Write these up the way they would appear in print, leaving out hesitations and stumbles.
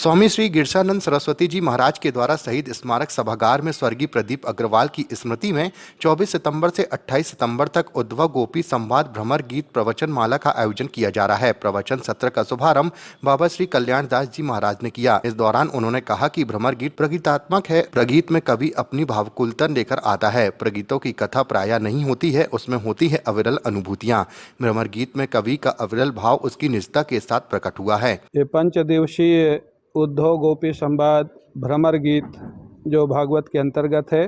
स्वामी श्री गिरजानंद सरस्वती जी महाराज के द्वारा शहीद स्मारक सभागार में स्वर्गीय प्रदीप अग्रवाल की स्मृति में 24 सितंबर से 28 सितंबर तक उद्धव गोपी संवाद भ्रमर गीत प्रवचन माला का आयोजन किया जा रहा है। प्रवचन सत्र का शुभारंभ बाबा श्री कल्याण दास जी महाराज ने किया। इस दौरान उन्होंने कहा कि भ्रमर गीत प्रगीतात्मक है। प्रगीत में कवि अपनी भावकुलता लेकर आता है। प्रगीतों की कथा प्रायः नहीं होती है, उसमें होती है अविरल अनुभूतियाँ। भ्रमर गीत में कवि का अविरल भाव उसकी निजता के साथ प्रकट हुआ है। ये पंचदिवसीय उद्धव गोपी संवाद भ्रमर गीत जो भागवत के अंतर्गत है,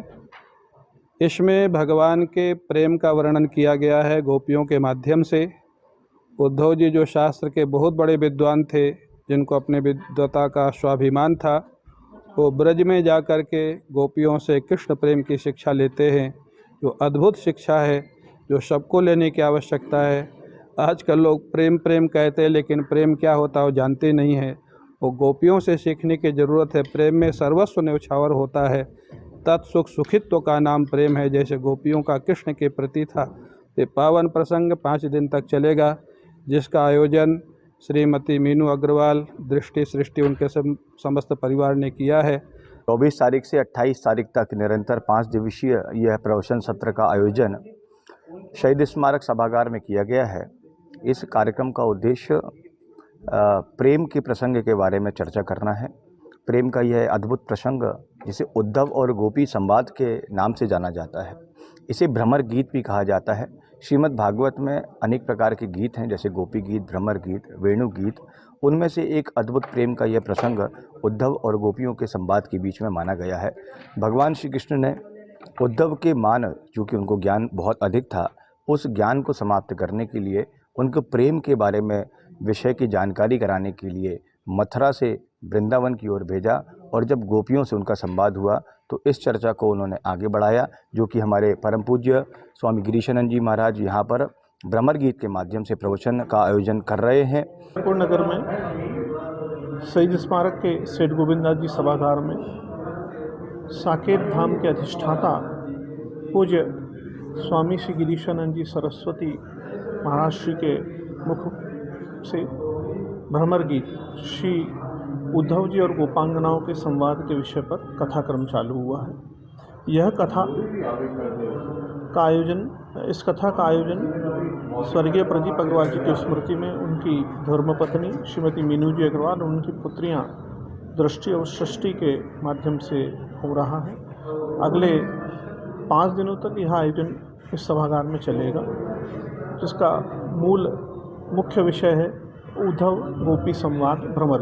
इसमें भगवान के प्रेम का वर्णन किया गया है गोपियों के माध्यम से। उद्धव जी जो शास्त्र के बहुत बड़े विद्वान थे, जिनको अपने विद्वता का स्वाभिमान था, वो ब्रज में जा कर के गोपियों से कृष्ण प्रेम की शिक्षा लेते हैं, जो अद्भुत शिक्षा है, जो सबको लेने की आवश्यकता है। आजकल लोग प्रेम प्रेम कहते हैं, लेकिन प्रेम क्या होता है वो जानते नहीं हैं। वो गोपियों से सीखने की ज़रूरत है। प्रेम में सर्वस्व न्यौछावर होता है। तत्सुख सुखित्व का नाम प्रेम है। जैसे गोपियों का कृष्ण के प्रति था। ये पावन प्रसंग 5 दिन तक चलेगा, जिसका आयोजन श्रीमती मीनू अग्रवाल दृष्टि सृष्टि उनके समस्त परिवार ने किया है। 24 तारीख से 28 तारीख तक निरंतर 5 दिवसीय यह प्रवचन सत्र का आयोजन शहीद स्मारक सभागार में किया गया है। इस कार्यक्रम का उद्देश्य प्रेम के प्रसंग के बारे में चर्चा करना है। प्रेम का यह अद्भुत प्रसंग जिसे उद्धव और गोपी संवाद के नाम से जाना जाता है, इसे भ्रमर गीत भी कहा जाता है। श्रीमद् भागवत में अनेक प्रकार के गीत हैं, जैसे गोपी गीत, भ्रमर गीत, वेणु गीत। उनमें से एक अद्भुत प्रेम का यह प्रसंग उद्धव और गोपियों के संवाद के बीच में माना गया है। भगवान श्री कृष्ण ने उद्धव के मान, चूँकि उनको ज्ञान बहुत अधिक था, उस ज्ञान को समाप्त करने के लिए, उनके प्रेम के बारे में विषय की जानकारी कराने के लिए मथुरा से वृंदावन की ओर भेजा। और जब गोपियों से उनका संवाद हुआ तो इस चर्चा को उन्होंने आगे बढ़ाया, जो कि हमारे परम पूज्य स्वामी गिरीशानंद जी महाराज यहाँ पर भ्रमर गीत के माध्यम से प्रवचन का आयोजन कर रहे हैं। जयपुर नगर में शहीद स्मारक के सेठ गोविंददास जी सभागार में साकेत धाम के अधिष्ठाता पूज्य स्वामी श्री गिरीशानंद जी सरस्वती महाराज श्री के मुख से भ्रमर गीत श्री उद्धव जी और गोपांगनाओं के संवाद के विषय पर कथाक्रम चालू हुआ है। यह कथा का आयोजन स्वर्गीय प्रदीप अग्रवाल जी की स्मृति में उनकी धर्मपत्नी श्रीमती मीनू जी अग्रवाल और उनकी पुत्रियां दृष्टि और सृष्टि के माध्यम से हो रहा है। अगले 5 दिनों तक यह आयोजन इस सभागार में चलेगा, जिसका मुख्य विषय है उद्धव गोपी संवाद भ्रमर।